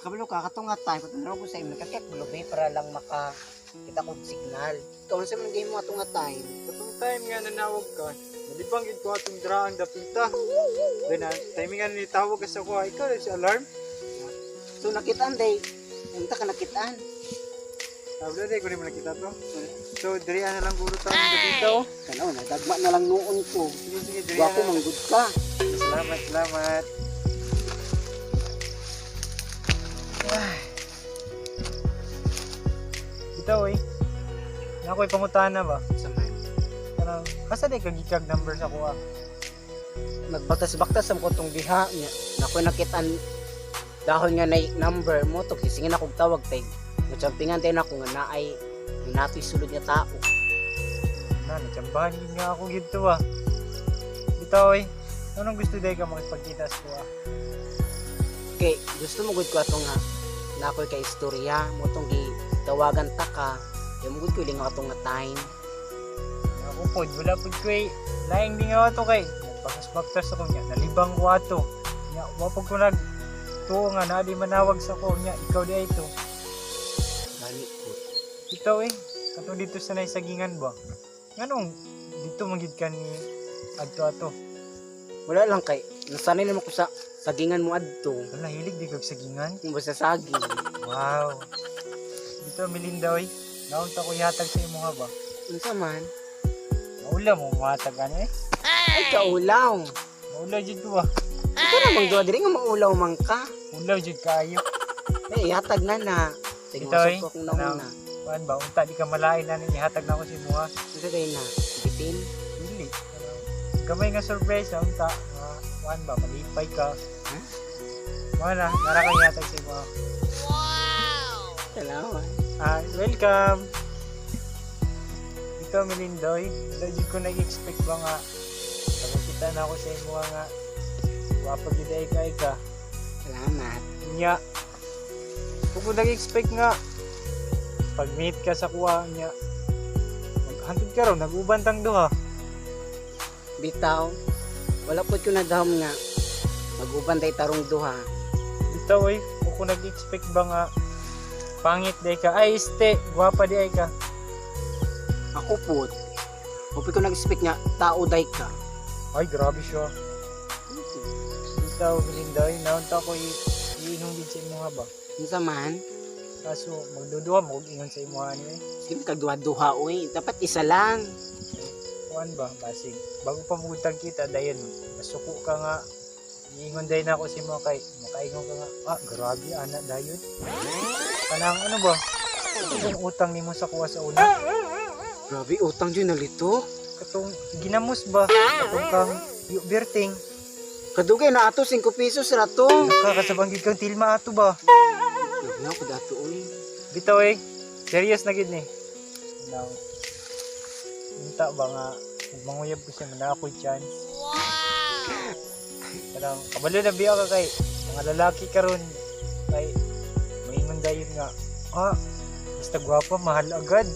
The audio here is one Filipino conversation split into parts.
Kabalo ka, katungat tayo. Patungan ko sa imo. Kakek, bulubi para lang kita kong signal. Ikaw na sa mga hindi mo katungat tayo. Katong time nga nanawag ka, nalibang gid ko atong draang dapita. Then timing nga ni tawag ka sa ko, ikaw na si alarm. So nakitaan day. Unta ka nakitaan. Wala day ko ni mo nakita to. So diri na lang guro tayo dapita oh. Kanaw, nagdagma na lang noon ko. Sige diri Wako na. manggod ka. Salamat. Ito oy. Nakoy pangutana ba? Samay. Parang asa day kagikag number sa kuha. Nagbaktas-baktas sa kotong diha niya. Nakoy nakitaan dahon nga na number mo to kisingin akong tawag tay. Nachampingan tayo na ko nga naay natoy sulod nga tao. Na, natsambahan yun nga ako gito ah. Ito oy. Anong gusto day ka makipagkita sa kuha? Okay, gusto mo gud ko ato nga nakoy kay istorya mo tong tawagan ta ka. Yung gud ko lingaw atong nga time. Ako po, wala po ko eh. Laing di nga ato kay. Nagpakas-baktas ako niya. Nalibang ko ato. Nya, wapag ko nag tuo nga na di manawag sa ko niya. Ikaw di ay ito. Gani ko. Ikaw eh. Katong dito sa naisagingan ba? Nganong dito magid ka ni ato. Wala lang kay nasanay naman ko sa sagingan mo adto. Wala, hilig di kag sagingan. Kung basta saging. Wow. Dito Melinda oy. Naunta ko ihatag sa imo nga ba? Unsa man? Maula mo mahatag ano eh. Ay kaulaw. Maula jud ko ba? Ito namang duwa diri nga maulaw man ka. Ulaw jud kayo. Eh ihatag na na. Ito, Tingusap eh. ko kung nauna. Kuan ba? Unta di ka malain na ihatag na ko sa imo ha. Unsa day na? Bitin. Dili. Gamay nga surprise unta. Kuan ba? Malipay ka. Ha? Wala, nara ka ihatag sa imo. ha? Salamat. Welcome. Ito Melindoy. Lagi ko nag-expect ba nga pagkita na ako sa imo nga wapag yun ay ka. Salamat. Nya. Kung ko nag-expect nga pag-meet ka sa kuha niya maghantod ka raw, nag-ubantang duha. Bitaw. Wala po ko nagahom nga. Mag-uban day tarong duha. Ito oy, kung ko nag-expect ba nga pangit day ka, ay este, gwapa di ay ka. Ako po. Huwag ko nag-speak nga tao day ka. Ay, grabe siya. Ito, Melinda, naunta ko iinom din sa imo nga ba? Unsa man? Kaso, magduduha mo kung ingon sa imo niya eh. Sige kagduha-duha oy. Dapat isa lang. Kuan ba, basig. Bago pa mugutang kita, dayon, nasuko ka nga. Iingon dayon ako sa imo kay, makaingon ka nga, grabe, anak dayon. Kanang ano ba? Ito yung utang nimo sa kuha sa una. Grabe utang dyan nalito. Katong ginamos ba? Katong kang berting. Kadugay na ato 5 pesos ra to. Kakasabanggit kang tilma ato ba? Na ko dato oy. Bitaw eh, serious na gid ni. Nang minta ba nga manguyab ko siya na ako'y chance. Parang kabalo na biya ka kay mga lalaki karon kay maingon dayon nga basta gwapa mahal agad.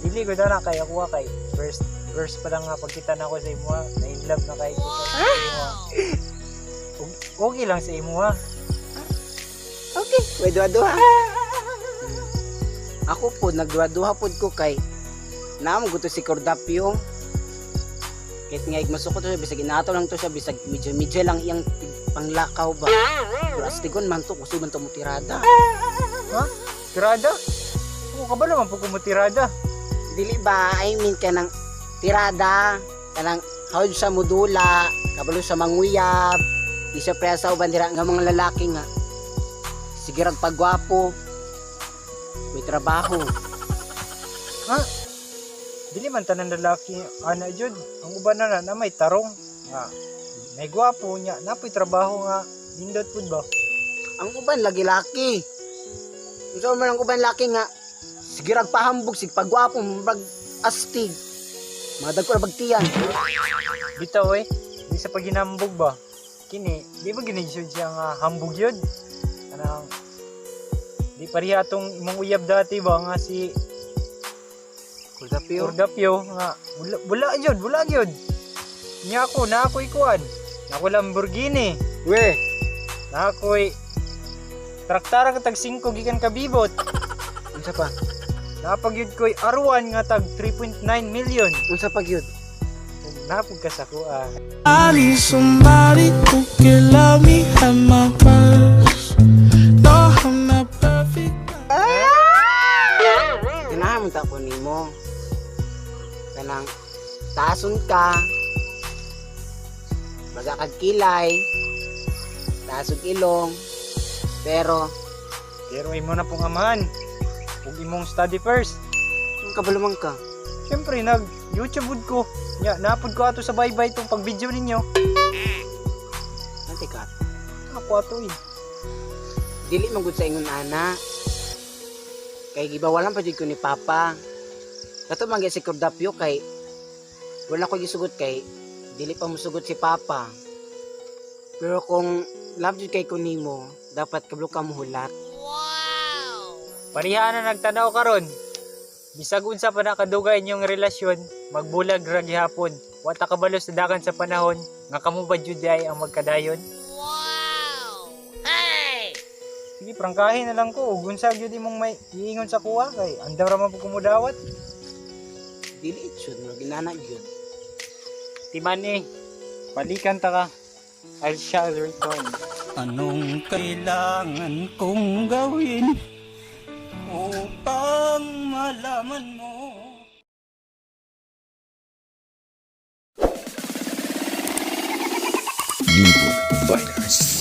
Dili ko na kay ako kay first pa lang nga pagkita na ako sa imo na in love na kay ko sa imo. Okay lang sa imo ha. Okay, way duha-duha. Ako po nagduha-duha pod ko kay naam gusto si Cordapio. Kahit nga igmasukot to siya, bisag inato lang to siya, bisag medyo lang iyang panglakaw ba. Pero astigon man to, kusog man to mutirada. Ha? Tirada? Oo, kabalo man po kumutirada. Dili ba, I mean ka ng tirada, kanang hawd sa mudula, kabalo sa manguyab, di siya presa o bandira nga mga lalaki nga. Sige rag pagwapo, may trabaho. Ha? Dili man tanan lalaki ana jud. Ang uban na may tarong nga. May gwapo nya, napoy trabaho nga nindot pud ba. Ang uban lagi laki. Unsa man ang uban laki nga sige rag pahambog sig pagwapo mag astig. Madag ko ra bagtiyan. Bitaw eh, di sa paginambog ba. Kini, di ba ginisod siya nga hambog yun? Kanang di pareha atong imong uyab dati ba nga si Cordapio nga wala gyud. Nya ako na ako'y kuan. Na ako Lamborghini. We, Na ako'y traktara ka tag 5 gikan kabibot. Unsa pa? Napagyud ko'y R1 nga tag 3.9 million. Unsa pa gyud? Ug napog ka sa kuha. I need somebody who can love me at my worst. No, I'm not perfect. Ganahan ta ko nimo. Kanang taason ka. Baga kag kilay. Taasog ilong. Pero Pero imo na pong amahan. Ug imong study first. ang kabalumang ka. Siyempre nag-YouTube wood ko. Nya napod ko ato sa bye-bye tong pag-video ninyo. Ante ka. Ako ato eh. Dili man gud sa ingon ana. Kay gibawalan pa jud ko ni Papa. Kato man gyud si Cordapio kay wala ko gisugot kay dili pa mosugot si Papa. Pero kung love jud kay ko nimo, dapat kablo ka mohulat. Pariha na nagtanaw karon. Bisag unsa pa nakadugay inyong relasyon, magbulag ra gihapon. Wa ta kabalo sa dagan sa panahon nga kamo ba jud ay ang magkadayon. Sige, prangkahin na lang ko. Ug unsa gyud imong may iingon sa kuha kay andam ra man pud kumudawat. Dili jud mo ginana jud. Timan eh. Balikan ta ka. I shall return. Anong kailangan kong gawin upang malaman mo? Libo Finance.